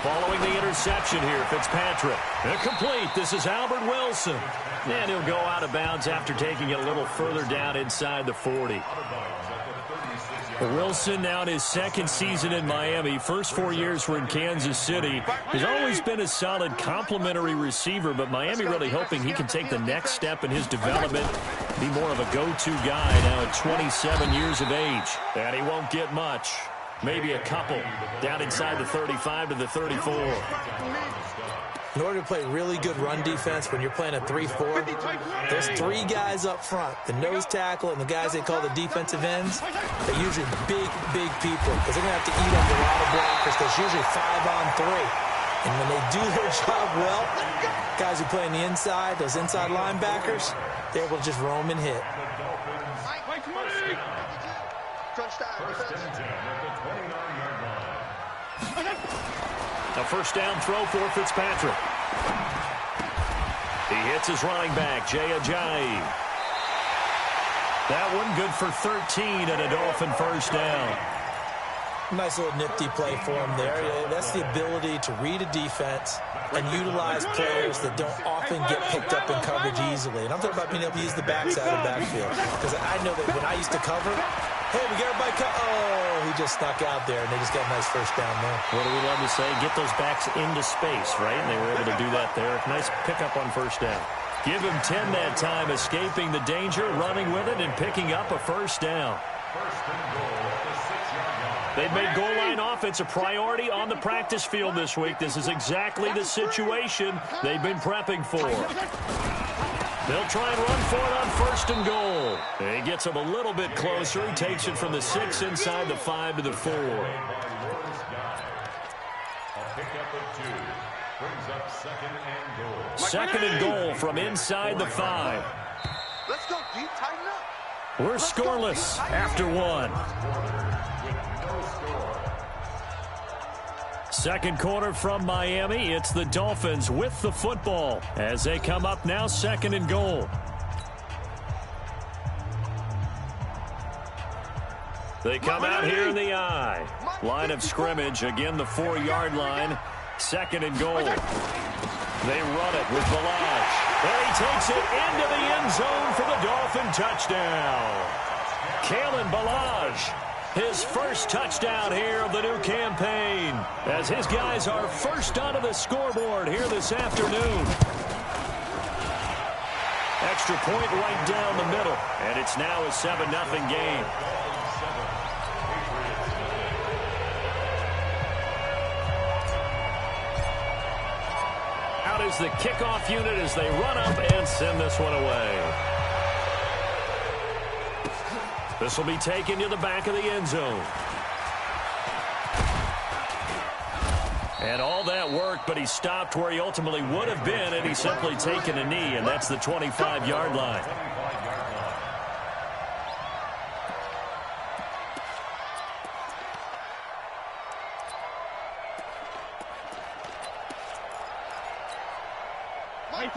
Following the interception here, Fitzpatrick. Incomplete. This is Albert Wilson. And he'll go out of bounds after taking it a little further down inside the 40. Wilson now in his second season in Miami. First 4 years were in Kansas City. He's always been a solid complementary receiver, but Miami really hoping he can take the next step in his development, be more of a go-to guy now at 27 years of age. And he won't get much. Maybe a couple. Down inside the 35 to the 34. In order to play really good run defense when you're playing a 3-4, those three guys up front, the nose tackle and the guys they call the defensive ends, they're usually big people because they're going to have to eat up a lot of blockers because it's usually 5-on-3. And when they do their job well, guys who play on the inside, those inside linebackers, they're able to just roam and hit. A first down throw for Fitzpatrick. He hits his running back, Jay Ajayi. That one good for 13 and a Dolphin first down. Nice little nifty play for him there. That's the ability to read a defense and utilize players that don't often get picked up in coverage easily. And I'm talking about being able to use the backside of the backfield. Because I know that when I used to cover, hey, we got everybody oh, he just snuck out there, and they just got a nice first down there. What do we love to say? Get those backs into space, right? And they were able to do that there. Nice pickup on first down. Give him 10 that time, escaping the danger, running with it, and picking up a first down. They've made goal line offense a priority on the practice field this week. This is exactly the situation they've been prepping for. They'll try and run for it on first and goal. He gets him a little bit closer. He takes it from the 6 inside the 5 to the 4. Second and goal from inside the 5. Let's go deep, tighten up. We're scoreless after one. Second quarter from Miami. It's the Dolphins with the football as they come up now second and goal. They come out here in the I. Line of scrimmage, again the 4-yard line. Second and goal. They run it with Balaj. And he takes it into the end zone for the Dolphin touchdown. Kalen Balaj, his first touchdown here of the new campaign, as his guys are first onto the scoreboard here this afternoon. Extra point right down the middle, and it's now a 7-0 game. Out is the kickoff unit as they run up and send this one away. This will be taken to the back of the end zone. And all that worked, but he stopped where he ultimately would have been, and he's simply taken a knee, and that's the 25-yard line.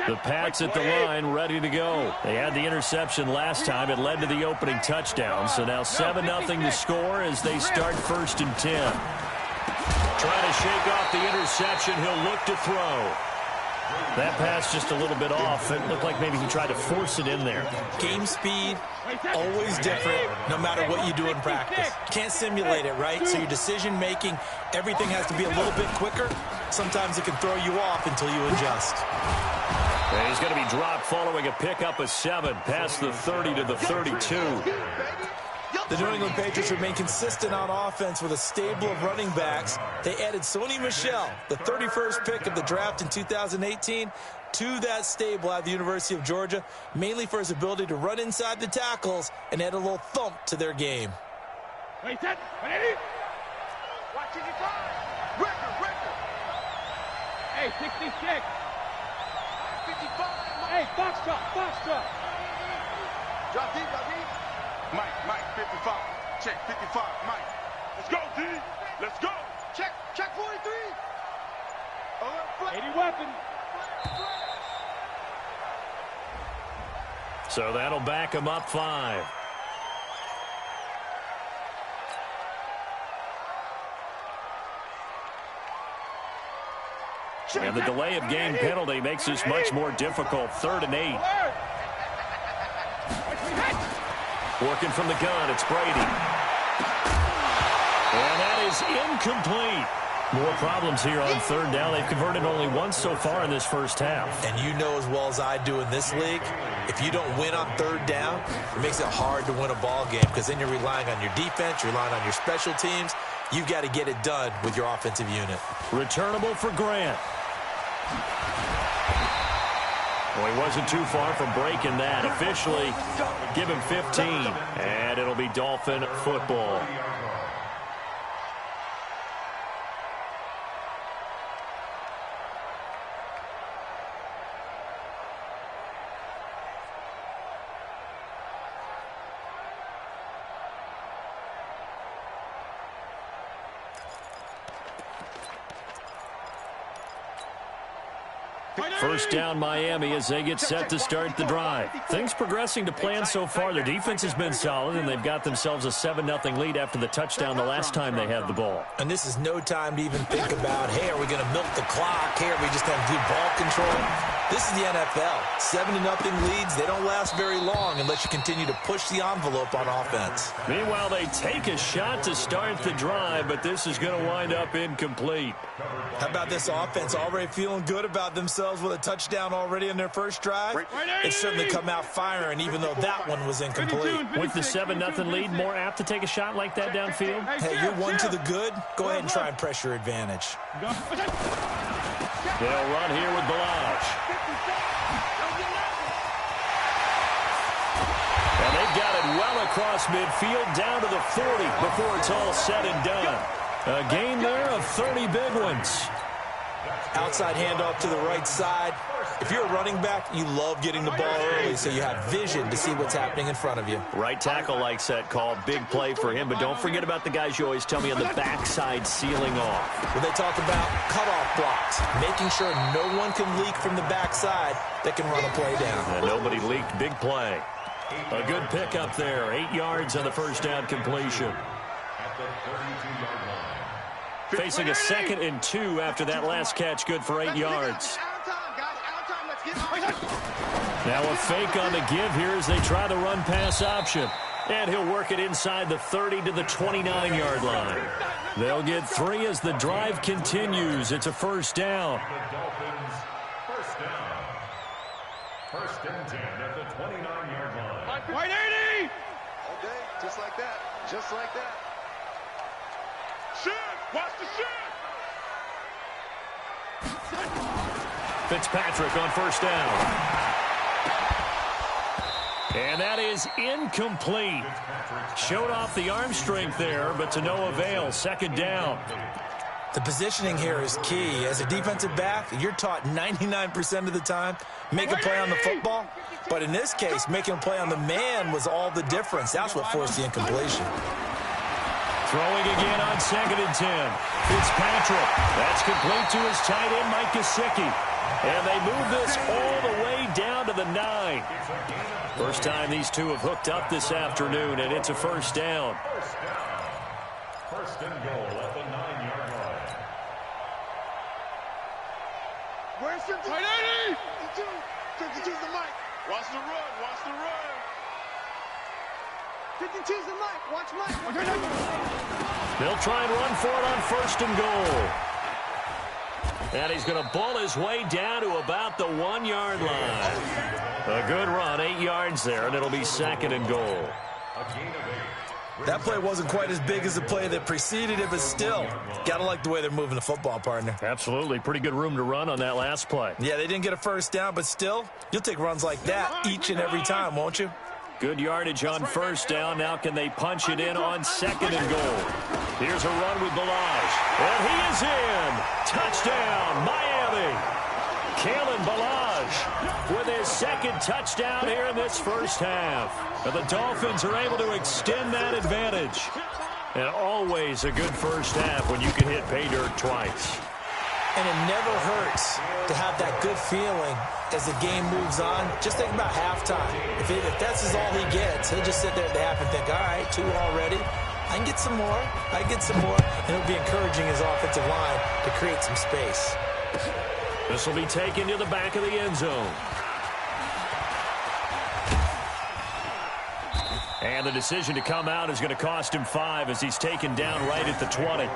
The Pats at the line, ready to go. They had the interception last time. It led to the opening touchdown. So now 7-0 to score as they start first and 10. Trying to shake off the interception. He'll look to throw. That pass just a little bit off. It looked like maybe he tried to force it in there. Game speed, always different, no matter what you do in practice. Can't simulate it, right? So your decision-making, everything has to be a little bit quicker. Sometimes it can throw you off until you adjust. And he's going to be dropped following a pickup of 7 past the 30 to the 32. The New England Patriots remain consistent on offense with a stable of running backs. They added Sony Michel, the 31st pick of the draft in 2018, to that stable at the University of Georgia, mainly for his ability to run inside the tackles and add a little thump to their game. Wait, set, ready? Watch it, record. Hey, 66. 55. Hey, Foxtrot. Drop deep. Mike, 55. Check, 55, Mike. Let's go, D. Let's go. Check 43. 80 weapon. So that'll back him up 5. And the delay of game penalty makes this much more difficult. 3rd and 8. Working from the gun, it's Brady. And that is incomplete. More problems here on 3rd down. They've converted only once so far in this first half. And you know as well as I do in this league, if you don't win on 3rd down, it makes it hard to win a ball game because then you're relying on your defense, you're relying on your special teams. You've got to get it done with your offensive unit. Returnable for Grant. Well, he wasn't too far from breaking that. Officially, give him 15. And it'll be Dolphin football. First down Miami as they get set to start the drive. Things progressing to plan so far. Their defense has been solid, and they've got themselves a 7-0 lead after the touchdown the last time they had the ball. And this is no time to even think about, hey, are we going to milk the clock? Hey, are we just going to do ball control? This is the NFL. 7-0 leads, they don't last very long unless you continue to push the envelope on offense. Meanwhile, they take a shot to start the drive, but this is going to wind up incomplete. How about this offense already feeling good about themselves with a touchdown already in their first drive? It's certainly come out firing, even though that one was incomplete. With the 7-0 lead, more apt to take a shot like that downfield? Hey, you're one to the good. Go ahead and try and press your advantage. They'll run here with Balaj. And they've got it well across midfield down to the 40 before it's all said and done. A gain there of 30 big ones. Outside handoff to the right side. If you're a running back, you love getting the ball early so you have vision to see what's happening in front of you. Right tackle likes that call. Big play for him, but don't forget about the guys you always tell me on the backside sealing off. When they talk about cutoff blocks, making sure no one can leak from the backside that can run a play down. And nobody leaked. Big play. A good pickup there. 8 yards on the first down completion. Facing a 2nd and 2 after that last catch. Good for 8 yards. Now a fake on the give here as they try the run-pass option. And he'll work it inside the 30 to the 29-yard line. They'll get 3 as the drive continues. It's a first down. First and 10 at the 29-yard line. White 80! Okay, just like that. Just like that. Shoot! Watch the shoot! Fitzpatrick on first down. And that is incomplete. Showed off the arm strength there, but to no avail. 2nd down. The positioning here is key. As a defensive back, you're taught 99% of the time, make a play on the football. But in this case, making a play on the man was all the difference. That's what forced the incompletion. Throwing again on 2nd and 10. Fitzpatrick. That's complete to his tight end, Mike Gesicki. And they move this all the way down to the 9. First time these two have hooked up this afternoon, and it's a first down. First and goal at the 9-yard line. Where's 52? White 80! 52's the mic. Watch the run! Watch the run! 52's the mic. Watch Mike. They'll try and run for it on 1st and goal. And he's going to ball his way down to about the 1-yard line. A good run, 8 yards there, and it'll be 2nd and goal. That play wasn't quite as big as the play that preceded it, but still, got to like the way they're moving the football, partner. Absolutely. Pretty good room to run on that last play. Yeah, they didn't get a first down, but still, you'll take runs like that each and every time, won't you? Good yardage on first down. Now can they punch it in on 2nd and goal? Here's a run with Balaj. And he is in. Touchdown, Miami. Kalen Balaj with his 2nd touchdown here in this first half. And the Dolphins are able to extend that advantage. And always a good first half when you can hit pay dirt twice. And it never hurts to have that good feeling as the game moves on. Just think about halftime. If that's all he gets, he'll just sit there at the half and think, all right, 2 already. I can get some more. I can get some more. And it'll be encouraging his offensive line to create some space. This will be taken to the back of the end zone. And the decision to come out is going to cost him 5 as he's taken down right at the 20.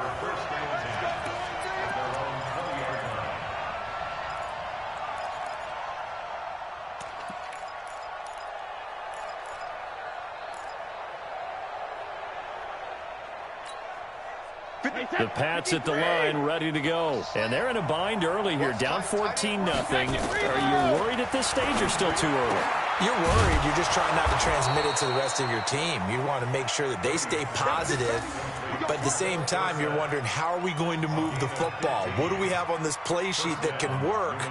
The Pats at the line, ready to go. And they're in a bind early here, down 14-0. Are you worried at this stage or still too early? You're worried. You're just trying not to transmit it to the rest of your team. You want to make sure that they stay positive. But at the same time, you're wondering, how are we going to move the football? What do we have on this play sheet that can work?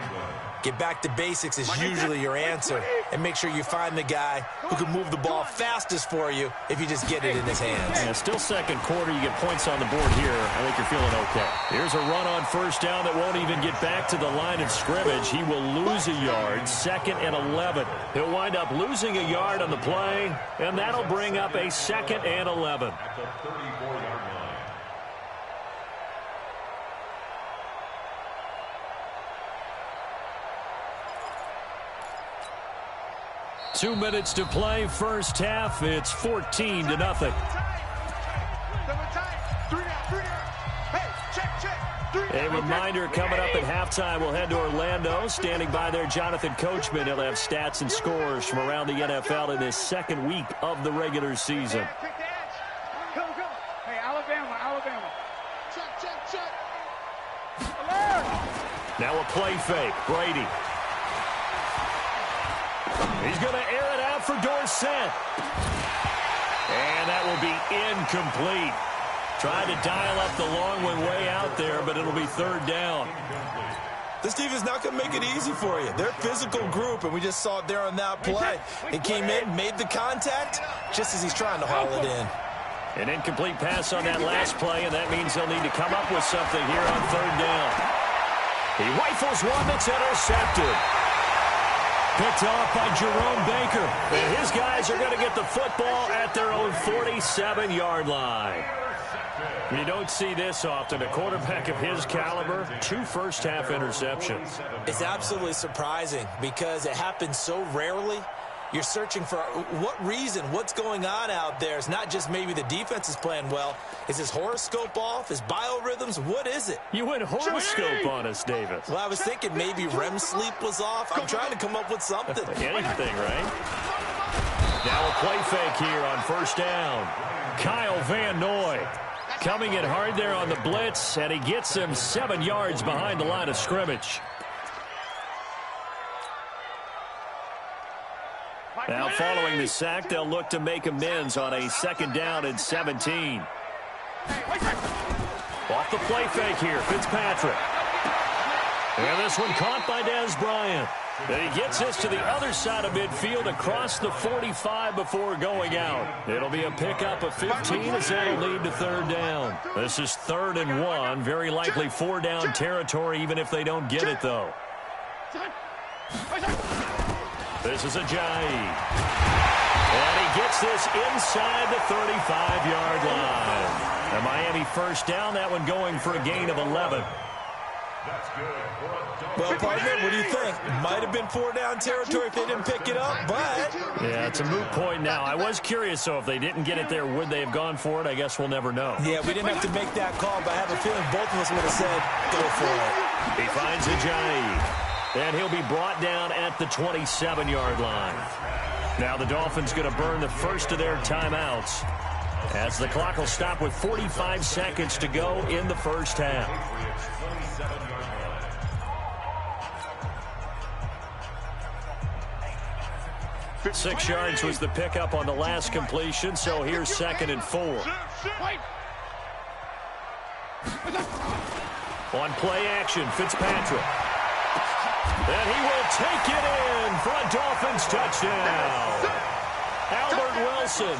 Get back to basics is usually your answer. And make sure you find the guy who can move the ball fastest for you if you just get it in his hands. Yeah, still second quarter. You get points on the board here. I think you're feeling okay. Here's a run on first down that won't even get back to the line of scrimmage. He will lose a yard, 2nd and 11. He'll wind up losing a yard on the play, and that'll bring up a 2nd and 11. At the 34-yard line. 2 minutes to play, first half. It's 14-0. A reminder coming up at halftime. We'll head to Orlando. Standing by there, Jonathan Coachman. He'll have stats and scores from around the NFL in this second week of the regular season. Go. Hey, Alabama. Check. Now a play fake. Brady. He's going to air it out for Dorsett. And that will be incomplete. Tried to dial up the long one way out there, but it'll be 3rd down. This team is not going to make it easy for you. They're a physical group, and we just saw it there on that play. He came in, made the contact, just as he's trying to haul it in. An incomplete pass on that last play, and that means they'll need to come up with something here on 3rd down. He rifles one that's intercepted. Picked off by Jerome Baker. And his guys are going to get the football at their own 47-yard line. You don't see this often. A quarterback of his caliber, 2 first-half interceptions. It's absolutely surprising because it happens so rarely. You're searching for what reason, what's going on out there. It's not just maybe the defense is playing well. Is his horoscope off? His biorhythms? What is it? You went horoscope on us, Davis. Well, I was thinking maybe REM sleep was off. I'm trying to come up with something. Anything, right? Now a play fake here on first down. Kyle Van Noy coming in hard there on the blitz, and he gets him 7 yards behind the line of scrimmage. Now, following the sack, they'll look to make amends on a 2nd down and 17. Off the play fake here, Fitzpatrick. And this one caught by Dez Bryant. Then he gets this to the other side of midfield across the 45 before going out. It'll be a pickup of 15 as that'll lead to 3rd down. This is 3rd and 1. Very likely 4-down territory, even if they don't get it, though. This is Ajayi. And he gets this inside the 35-yard line. And Miami 1st down, that one going for a gain of 11. That's good. Well, partner, what do you think? Might have been 4-down territory if they didn't pick it up, but... Yeah, it's a moot point now. I was curious, though, if they didn't get it there, would they have gone for it? I guess we'll never know. Yeah, we didn't have to make that call, but I have a feeling both of us would have said, go for it. He finds Ajayi. And he'll be brought down at the 27-yard line. Now the Dolphins going to burn the first of their timeouts as the clock will stop with 45 seconds to go in the first half. 6 yards was the pickup on the last completion, so here's 2nd and 4. On play action, Fitzpatrick. And he will take it in for a Dolphins touchdown. Albert Wilson,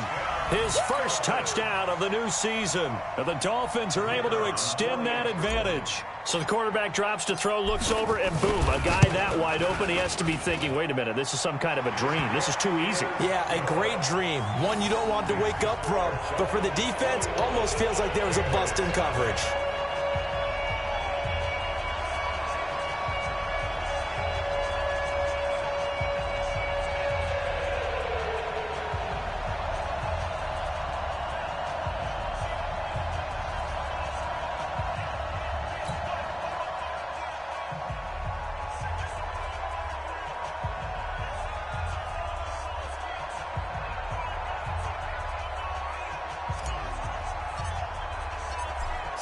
his first touchdown of the new season. And the Dolphins are able to extend that advantage. So the quarterback drops to throw, looks over, and boom, a guy that wide open. He has to be thinking, wait a minute, this is some kind of a dream. This is too easy. Yeah, a great dream. One you don't want to wake up from. But for the defense, almost feels like there was a bust in coverage.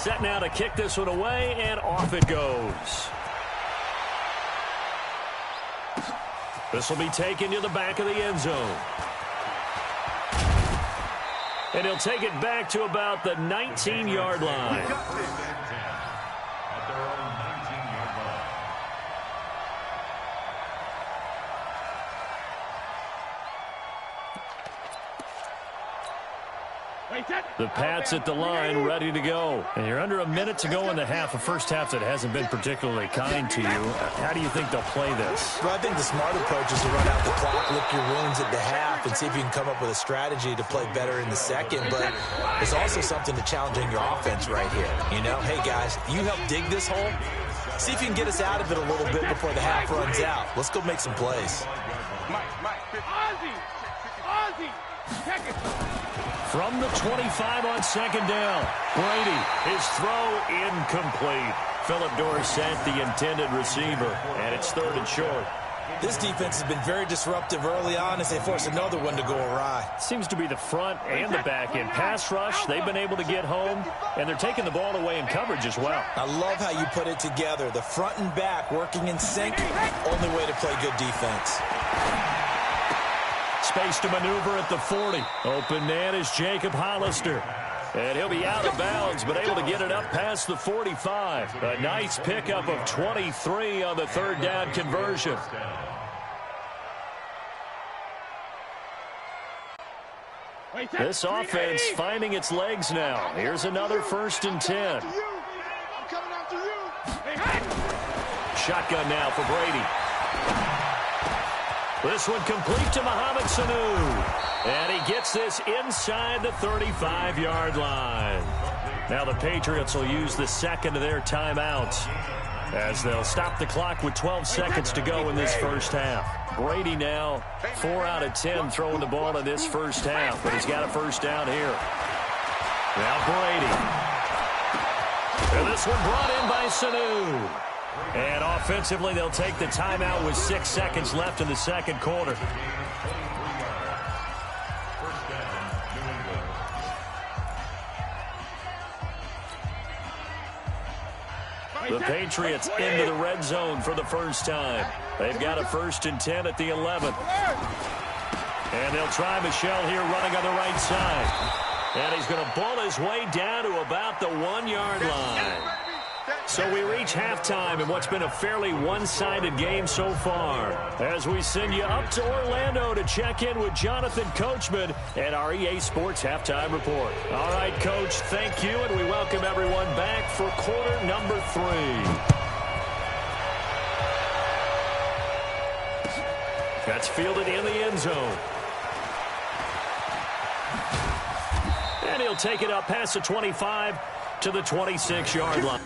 set now to kick this one away, and off it goes. This will be taken to the back of the end zone. And he'll take it back to about the 19-yard line. At their own 19-yard line. The Pats at the line, ready to go. And you're under a minute to go in the half, a first half that hasn't been particularly kind to you. How do you think they'll play this? Well, I think the smart approach is to run out the clock, lick your wounds at the half, and see if you can come up with a strategy to play better in the second. But there's also something to challenging your offense right here. You know, hey, guys, you help dig this hole. See if you can get us out of it a little bit before the half runs out. Let's go make some plays. Ozzie, check it. From the 25 on second down, Brady, his throw incomplete. Philip Dorsett, the intended receiver, and it's 3rd and short. This defense has been very disruptive early on as they force another one to go awry. Seems to be the front and the back end. Pass rush, they've been able to get home, and they're taking the ball away in coverage as well. I love how you put it together. The front and back working in sync, only way to play good defense. Space to maneuver at the 40. Open man is Jacob Hollister. And he'll be out of bounds, but able to get it up past the 45. A nice pickup of 23 on the 3rd down conversion. This offense finding its legs now. Here's another 1st and 10. Shotgun now for Brady. This one complete to Mohamed Sanu. And he gets this inside the 35-yard line. Now the Patriots will use the second of their timeouts as they'll stop the clock with 12 seconds to go in this first half. Brady now 4 out of 10 throwing the ball in this first half, but he's got a first down here. Now Brady. And this one brought in by Sanu. And offensively, they'll take the timeout with 6 seconds left in the second quarter. The Patriots into the red zone for the first time. They've got a 1st and 10 at the 11th. And they'll try Michel here running on the right side. And he's going to bull his way down to about the 1-yard line. So we reach halftime in what's been a fairly one-sided game so far. As we send you up to Orlando to check in with Jonathan Coachman and our EA Sports Halftime Report. All right, Coach, thank you, and we welcome everyone back for quarter number 3. That's fielded in the end zone. And he'll take it up past the 25 to the 26-yard line.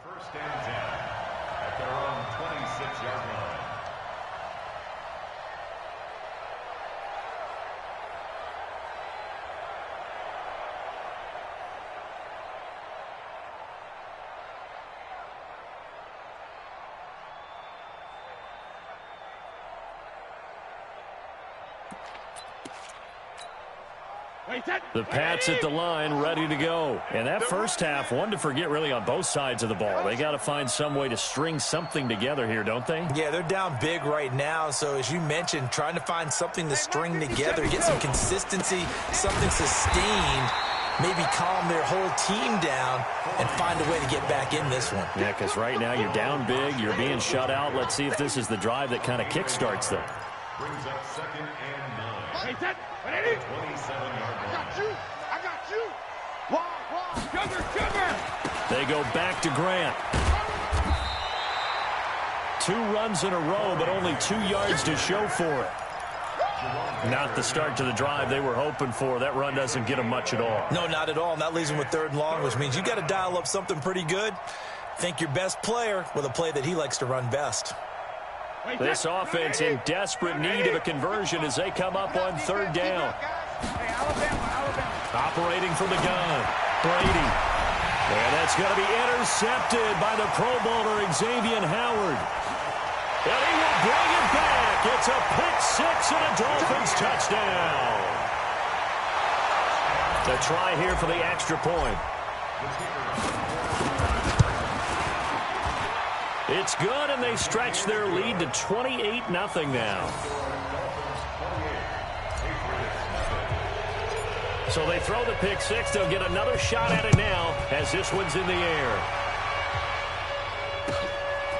First and 10 at their own 26-yard line. The Pats at the line, ready to go. And that first half, one to forget really on both sides of the ball. They got to find some way to string something together here, don't they? Yeah, they're down big right now. So as you mentioned, trying to find something to string together, get some consistency, something sustained, maybe calm their whole team down and find a way to get back in this one. Yeah, because right now you're down big, you're being shut out. Let's see if this is the drive that kind of kickstarts them. Brings up 2nd and 9. Hey, set. Ready? 27-yard line. I got you. Sugar. They go back to Grant. 2 runs in a row, but only 2 yards to show for it. Not the start to the drive they were hoping for. That run doesn't get them much at all. No, not at all. And that leaves them with 3rd and long, which means you got to dial up something pretty good. Think your best player with a play that he likes to run best. This offense in desperate need of a conversion as they come up on 3rd down. Operating from the gun, Brady. And that's going to be intercepted by the Pro Bowler Xavier Howard. And he will bring it back. It's a pick-6 and a Dolphins touchdown. The try here for the extra point. It's good, and they stretch their lead to 28-0 now. So they throw the pick-6. They'll get another shot at it now as this one's in the air.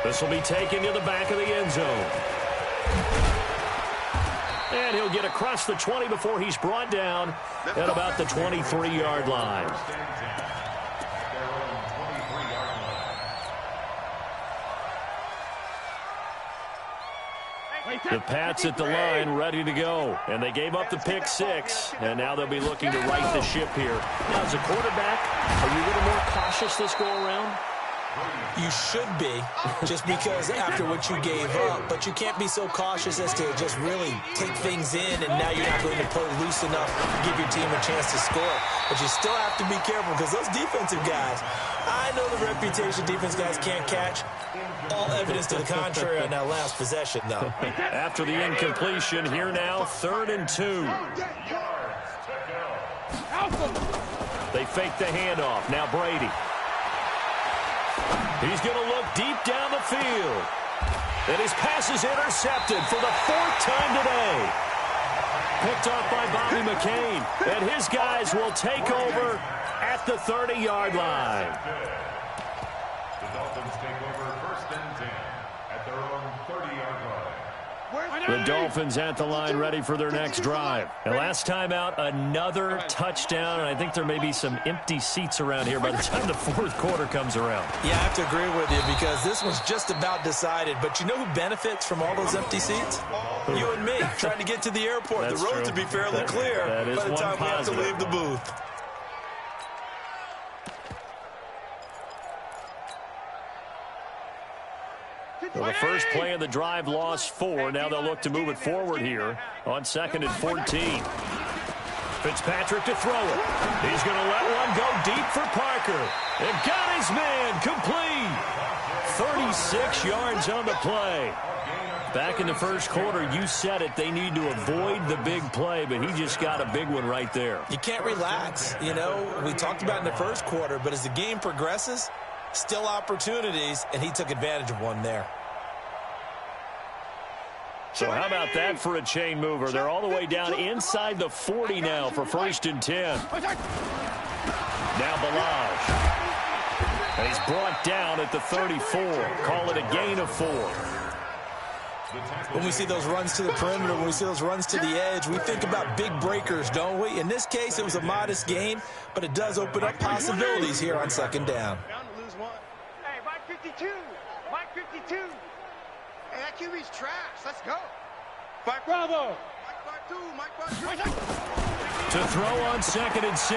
This will be taken to the back of the end zone. And he'll get across the 20 before he's brought down at about the 23-yard line. The Pats at the line ready to go. And they gave up the pick-6, and now they'll be looking to right the ship here. Now, as a quarterback, are you a little more cautious this go-around? You should be, just because after what you gave up, but you can't be so cautious as to just really take things in, and now you're not going to play loose enough to give your team a chance to score. But you still have to be careful because those defensive guys, I know the reputation defense guys can't catch. All evidence to the contrary on that last possession, though. After the incompletion, here now, 3rd and 2. They fake the handoff. Now Brady. He's going to look deep down the field. And his pass is intercepted for the 4th time today. Picked off by Bobby McCain. And his guys will take over at the 30-yard line. The Dolphins take over 1st and 10 at their own 30-yard line. The Dolphins at the line ready for their next drive. And last time out, another touchdown. And I think there may be some empty seats around here by the time the 4th quarter comes around. Yeah, I have to agree with you because this one's just about decided. But you know who benefits from all those empty seats? You and me, trying to get to the airport. That's the road true. to be fairly clear that is by the time we have to leave the booth. Well, the first play of the drive lost 4. Now they'll look to move it forward here on 2nd and 14. Fitzpatrick to throw it. He's going to let one go deep for Parker. And got his man complete. 36 yards on the play. Back in the first quarter, you said it, they need to avoid the big play, but he just got a big one right there. You can't relax. You know, we talked about in the first quarter, but as the game progresses, still opportunities, and he took advantage of one there. So how about that for a chain mover? They're all the way down inside the 40 now for 1st and 10. Now Balaj. And he's brought down at the 34. Call it a gain of 4. When we see those runs to the perimeter, when we see those runs to the edge, we think about big breakers, don't we? In this case, it was a modest gain, but it does open up possibilities here on 2nd down. Hey, Mike 52. Mike 52. Hey, that QB's trash. Let's go. Mike Bravo. Mike 5-2. To throw on 2nd and 6.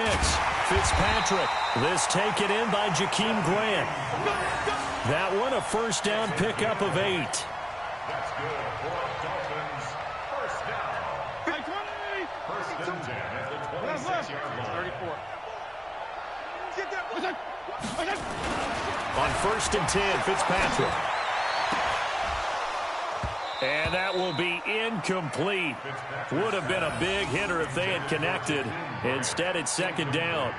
Fitzpatrick. This taken in by Jakeem Grant. That one a 1st down pickup of 8. That's good for Dolphins. 1st down. 1st and 10 at the 26-yard line. 34. On 1st and 10, Fitzpatrick. And that will be incomplete. Would have been a big hitter if they had connected. Instead, it's 2nd down.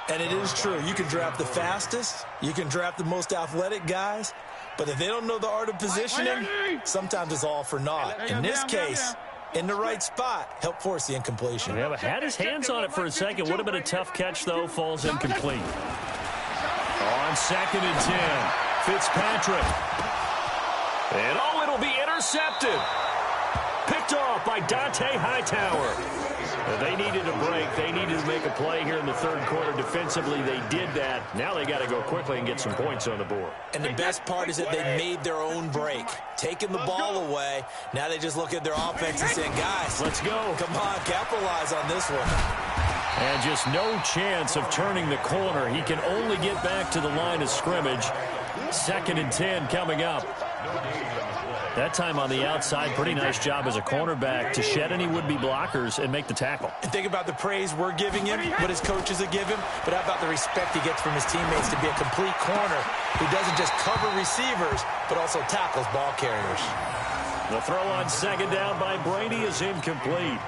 And it is true. You can draft the fastest. You can draft the most athletic guys. But if they don't know the art of positioning, sometimes it's all for naught. In this case, in the right spot, help force the incompletion. Yeah, but had his hands on it for a second. Would have been a tough catch, though. Falls incomplete. On 2nd and 10, Fitzpatrick. And it'll be intercepted. Picked off by Hightower. They needed a break. They needed to make a play here in the third quarter defensively. They did that. Now they got to go quickly and get some points on the board. And the best part is that they made their own break. Taking the ball away. Now they just look at their offense and saying, guys, let's go. Come on, capitalize on this one. And just no chance of turning the corner. He can only get back to the line of scrimmage. 2nd and 10 coming up. That time on the outside, pretty nice job as a cornerback to shed any would-be blockers and make the tackle. And think about the praise we're giving him, what his coaches are giving, but how about the respect he gets from his teammates to be a complete corner who doesn't just cover receivers, but also tackles ball carriers. The throw on 2nd down by Brady is incomplete.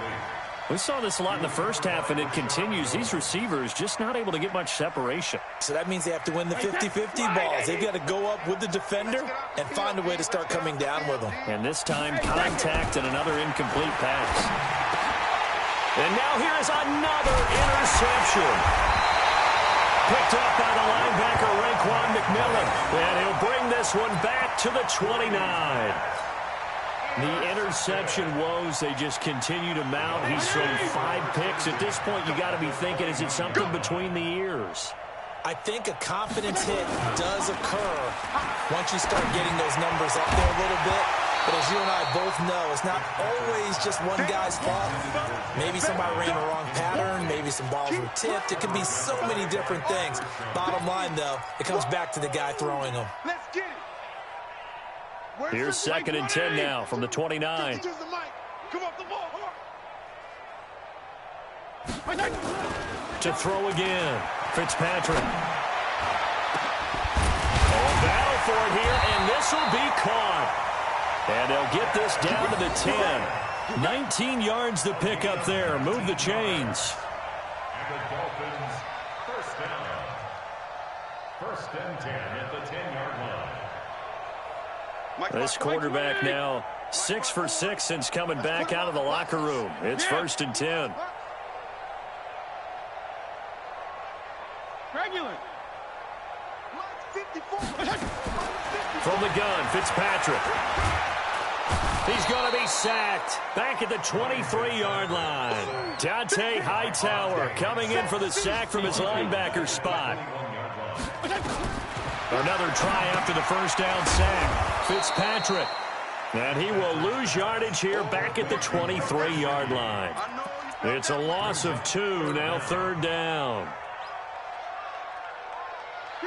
We saw this a lot in the first half, and it continues. These receivers just not able to get much separation. So that means they have to win the 50-50 balls. They've got to go up with the defender and find a way to start coming down with them. And this time, contact and another incomplete pass. And now here is another interception. Picked up by the linebacker, Raekwon McMillan. And he'll bring this one back to the 29. The interception woes, they just continue to mount. He's thrown 5 picks. At this point, you got to be thinking, is it something between the ears? I think a confidence hit does occur once you start getting those numbers up there a little bit. But as you and I both know, it's not always just one guy's fault. Maybe somebody ran the wrong pattern. Maybe some balls were tipped. It can be so many different things. Bottom line, though, it comes back to the guy throwing them. Let's get it. Here's 2nd and 10 now from the 29. Come off the ball, To throw again, Fitzpatrick. Oh, battle for it here, and this will be caught. And they'll get this down to the 10. 19 yards to pick up there. Move the chains. And the Dolphins, 1st down. 1st and 10 at the 10-yard line. This quarterback now 6 for 6 since coming back out of the locker room. It's 1st and 10. From the gun, Fitzpatrick. He's going to be sacked. Back at the 23-yard line. Hightower coming in for the sack from his linebacker spot. Another try after the 1st down sack. Fitzpatrick. And he will lose yardage here back at the 23-yard line. It's a loss of 2, now 3rd down.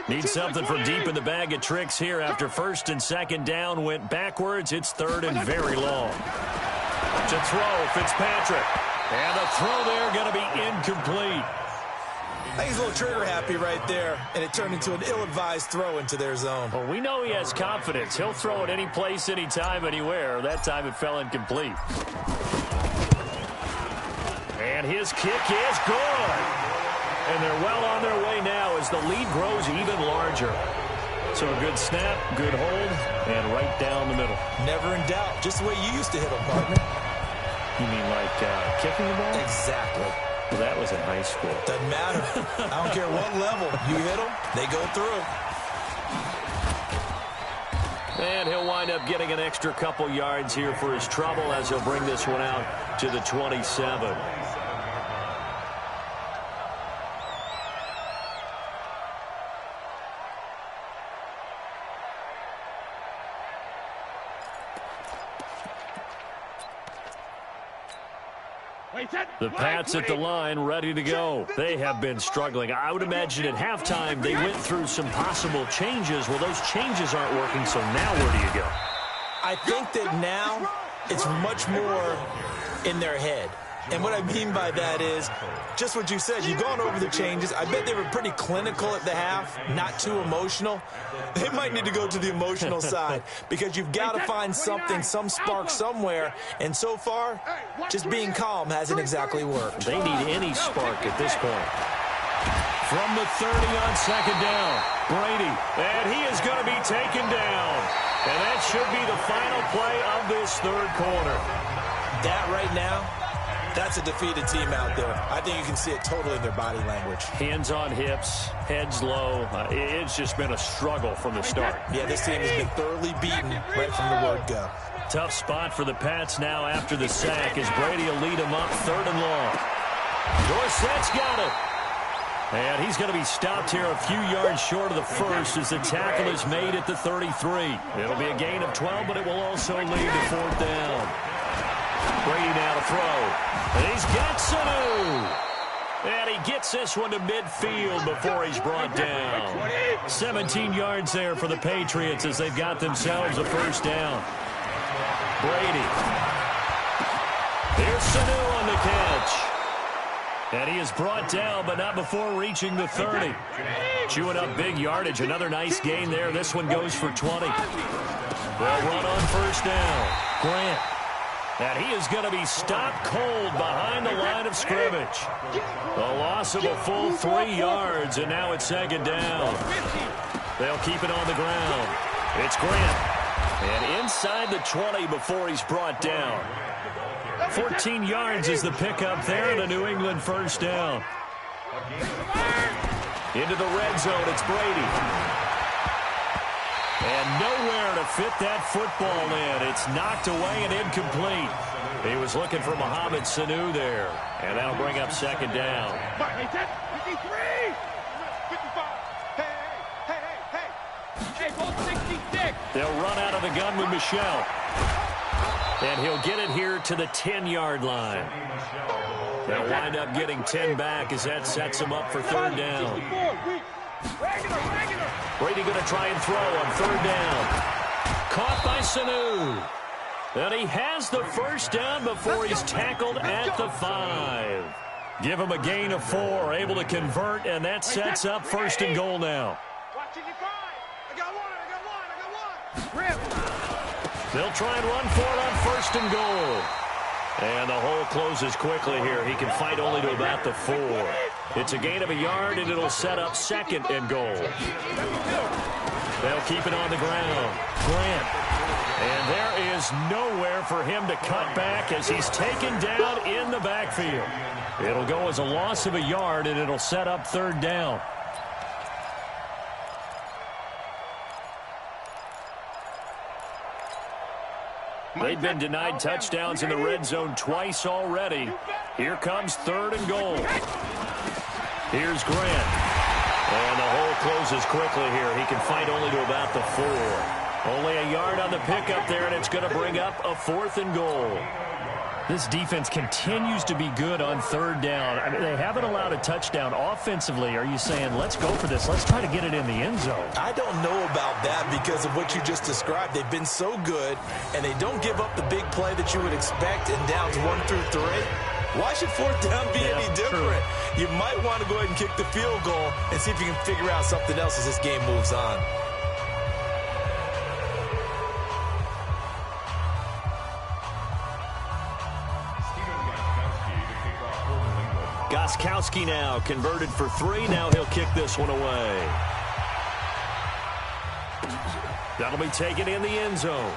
Need something from deep in the bag of tricks here after 1st and 2nd down went backwards. It's 3rd and very long. To throw, Fitzpatrick. And the throw there going to be incomplete. I think he's a little trigger happy right there, and it turned into an ill-advised throw into their zone. Well, we know he has confidence. He'll throw it any place, anytime, anywhere. That time it fell incomplete. And his kick is good. And they're well on their way now as the lead grows even larger. So a good snap, good hold, and right down the middle. Never in doubt. Just the way you used to hit them, partner. You mean like kicking the ball? Exactly. Well, that was in high school. Doesn't matter. I don't care what level. You hit them, they go through. And he'll wind up getting an extra couple yards here for his trouble as he'll bring this one out to the 27. The Pats at the line, ready to go. They have been struggling. I would imagine at halftime they went through some possible changes. Well, those changes aren't working, so now where do you go? I think that now it's much more in their head. And what I mean by that is just what you said. You've gone over the changes. I bet they were pretty clinical at the half, not too emotional. They might need to go to the emotional side because you've got to find something, some spark somewhere. And so far, just being calm hasn't exactly worked. They need any spark at this point. From the 30 on 2nd down, Brady. And he is going to be taken down. And that should be the final play of this 3rd quarter. That right now, that's a defeated team out there. I think you can see it totally in their body language. Hands on hips, heads low. It's just been a struggle from the start. Yeah, this team has been thoroughly beaten right from the word go. Tough spot for the Pats now after the sack as Brady will lead them up 3rd and long. Dorsett's got it. And he's going to be stopped here a few yards short of the first as the tackle is made at the 33. It'll be a gain of 12, but it will also lead to 4th down. Brady now to throw. And he's got Sanu. And he gets this one to midfield before he's brought down. 17 yards there for the Patriots as they've got themselves a 1st down. Brady. Here's Sanu on the catch. And he is brought down, but not before reaching the 30. Chewing up big yardage. Another nice gain there. This one goes for 20. They'll run on 1st down. Grant. And he is going to be stopped cold behind the line of scrimmage. A loss of a full 3 yards, and now it's 2nd down. They'll keep it on the ground. It's Grant. And inside the 20 before he's brought down. 14 yards is the pickup there, and a New England 1st down. Into the red zone, it's Brady. And nowhere to fit that football in. It's knocked away and incomplete. He was looking for Mohamed Sanu there. And that'll bring up 2nd down. They'll run out of the gun with Michel. And he'll get it here to the 10-yard line. They'll wind up getting 10 back as that sets him up for 3rd down. Brady going to try and throw on 3rd down. Caught by Sanu. And he has the 1st down before he's tackled at the 5. Give him a gain of 4, able to convert, and that sets up 1st and goal now. They'll try and run for it on 1st and goal. And the hole closes quickly here. He can fight only to about the 4. It's a gain of a yard, and it'll set up 2nd and goal. They'll keep it on the ground. Grant. And there is nowhere for him to cut back as he's taken down in the backfield. It'll go as a loss of a yard, and it'll set up 3rd down. They've been denied touchdowns in the red zone twice already. Here comes 3rd and goal. Here's Grant. And the hole closes quickly here. He can fight only to about the 4. Only a yard on the pickup there, and it's going to bring up a 4th and goal. This defense continues to be good on 3rd down. I mean, they haven't allowed a touchdown offensively. Are you saying, let's go for this? Let's try to get it in the end zone. I don't know about that because of what you just described. They've been so good, and they don't give up the big play that you would expect in downs 1 through 3. Why should 4th down be any different? True. You might want to go ahead and kick the field goal and see if you can figure out something else as this game moves on. Gostkowski now converted for 3. Now he'll kick this one away. That'll be taken in the end zone.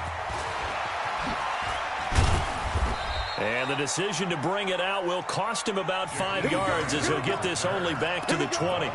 And the decision to bring it out will cost him about 5 yards as he'll get this only back to the 20.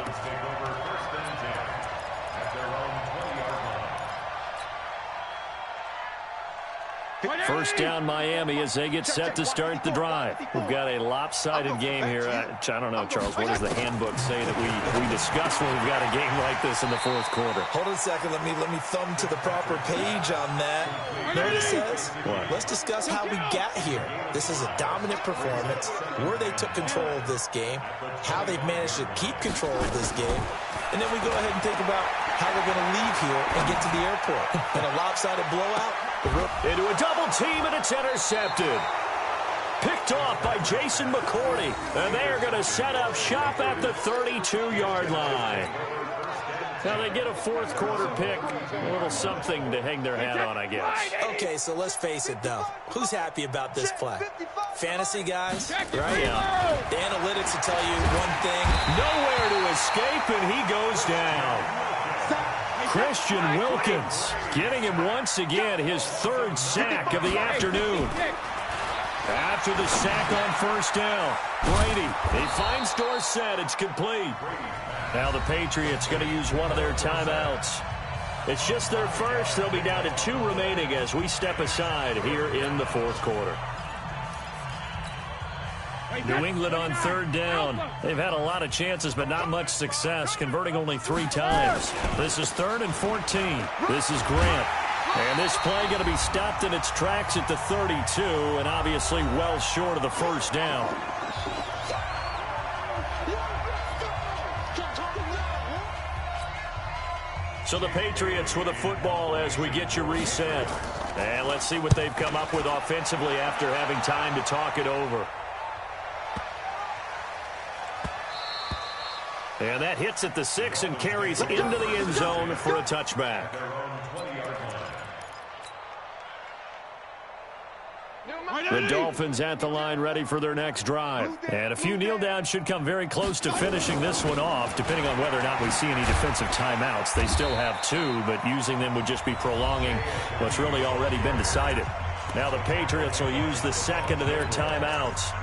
First down Miami as they get set to start the drive. We've got a lopsided game here. I don't know, Charles, what does the handbook say that we discuss when we've got a game like this in the 4th quarter? Hold on a second. Let me thumb to the proper page on that. You know what it says? What? Let's discuss how we got here. This is a dominant performance, where they took control of this game, how they've managed to keep control of this game, and then we go ahead and think about how they're going to leave here and get to the airport. In a lopsided blowout, into a double team, and it's intercepted. Picked off by Jason McCourty. And they're going to set up shop at the 32-yard line. Now they get a 4th quarter pick. A little something to hang their hat on, I guess. Okay, so let's face it, though. Who's happy about this play? Fantasy guys, right? Yeah. The analytics will tell you one thing. Nowhere to escape, and he goes down. Christian Wilkins getting him once again his 3rd sack of the afternoon. After the sack on 1st down, Brady, he finds Dorsett. It's complete. Now the Patriots going to use one of their timeouts. It's just their first. They'll be down to 2 remaining as we step aside here in the fourth quarter. New England on 3rd down. They've had a lot of chances, but not much success, converting only 3 times. This is 3rd and 14. This is Grant. And this play going to be stopped in its tracks at the 32, and obviously well short of the first down. So the Patriots with a football as we get you reset. And let's see what they've come up with offensively after having time to talk it over. And that hits at the 6 and carries into the end zone for a touchback. The Dolphins at the line ready for their next drive. And a few kneel downs should come very close to finishing this one off, depending on whether or not we see any defensive timeouts. They still have 2, but using them would just be prolonging what's really already been decided. Now the Patriots will use the second of their timeouts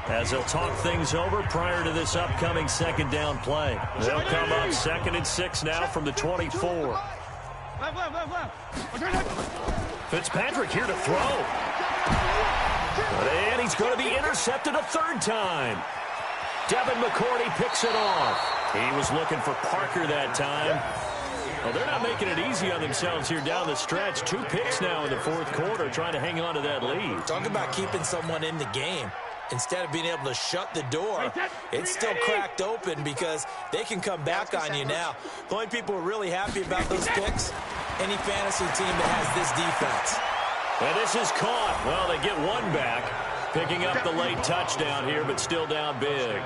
as they'll talk things over prior to this upcoming second down play. They'll come up 2nd and 6 now from the 24. Fitzpatrick here to throw. And he's going to be intercepted a 3rd time. Devin McCourty picks it off. He was looking for Parker that time. Well, they're not making it easy on themselves here down the stretch. 2 picks now in the fourth quarter, trying to hang on to that lead. Talk about keeping someone in the game. Instead of being able to shut the door, it's still cracked open because they can come back on you now. The only people who are really happy about those picks, any fantasy team that has this defense. And this is caught. Well, they get 1 back, picking up the late touchdown here, but still down big.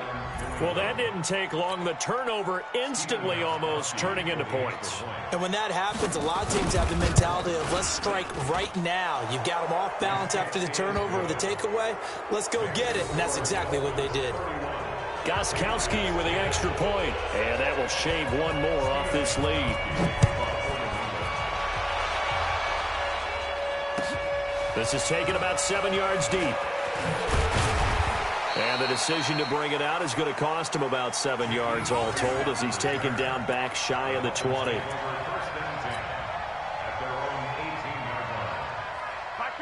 Well, that didn't take long. The turnover instantly almost turning into points. And when that happens, a lot of teams have the mentality of let's strike right now. You've got them off balance after the turnover or the takeaway. Let's go get it. And that's exactly what they did. Gostkowski with the extra point. And that will shave 1 more off this lead. This is taken about 7 yards deep. And the decision to bring it out is going to cost him about 7 yards all told as he's taken down back shy of the 20.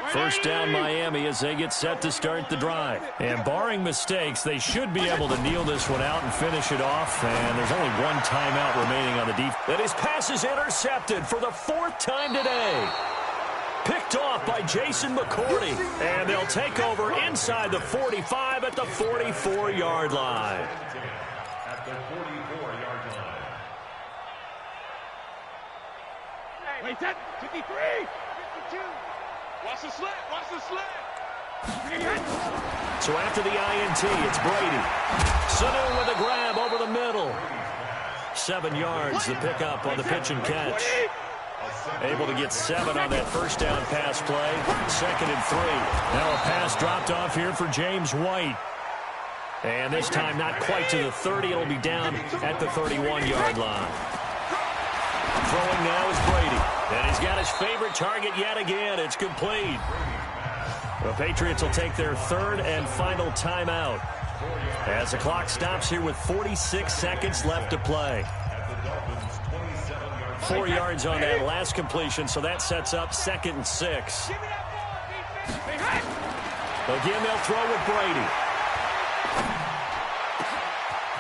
First down Miami as they get set to start the drive. And barring mistakes, they should be able to kneel this one out and finish it off. And there's only 1 timeout remaining on the defense. And his pass is intercepted for the 4th time today. Picked off by Jason McCourty. And they'll take over inside the 45 at the 44-yard line. At the 44-yard line. Wait, 10, 53, 52. Watch the slant, watch the slant. So after the INT, it's Brady. Sanu with a grab over the middle. 7 yards, the pickup on the pitch and catch. Able to get 7 on that first down pass play. 2nd and 3. Now a pass dropped off here for James White. And this time not quite to the 30. It'll be down at the 31-yard line. Throwing now is Brady. And he's got his favorite target yet again. It's complete. The Patriots will take their 3rd and final timeout as the clock stops here with 46 seconds left to play. 4 yards on that last completion, so that sets up 2nd and 6. Again, they'll throw with Brady.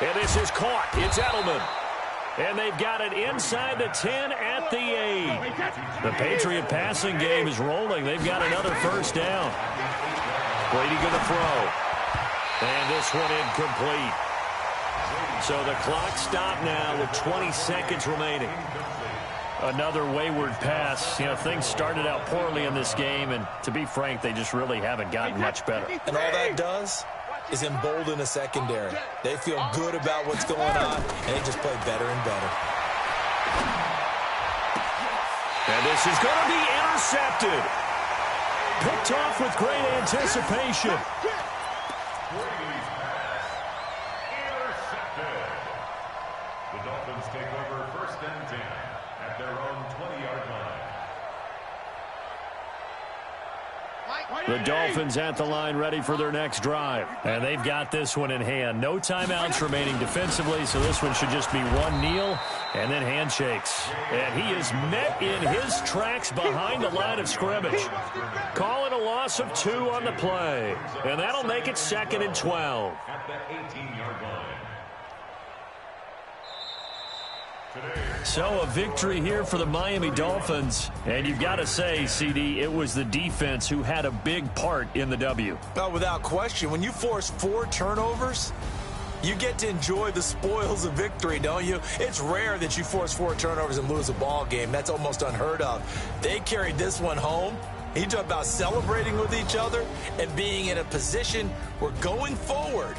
And this is caught. It's Edelman. And they've got it inside the 10 at the 8. The Patriot passing game is rolling. They've got another first down. Brady going to throw. And this one incomplete. So the clock stopped now with 20 seconds remaining. Another wayward pass. You know, things started out poorly in this game, and to be frank, they just really haven't gotten much better. And all that does is embolden the secondary. They feel good about what's going on, and they just play better and better. And this is going to be intercepted. Picked off with great anticipation. Intercepted. The Dolphins take over 1st and 10 at their own 20-yard line. The Dolphins at the line ready for their next drive. And they've got this one in hand. No timeouts remaining defensively, so this one should just be one kneel and then handshakes. And he is met in his tracks behind the line of scrimmage. Call it a loss of 2 on the play. And that'll make it 2nd and 12. At the 18-yard line. So a victory here for the Miami Dolphins. And you've got to say, CD, it was the defense who had a big part in the W. Oh, without question. When you force 4 turnovers, you get to enjoy the spoils of victory, don't you? It's rare that you force 4 turnovers and lose a ball game. That's almost unheard of. They carried this one home. You talk about celebrating with each other and being in a position where going forward,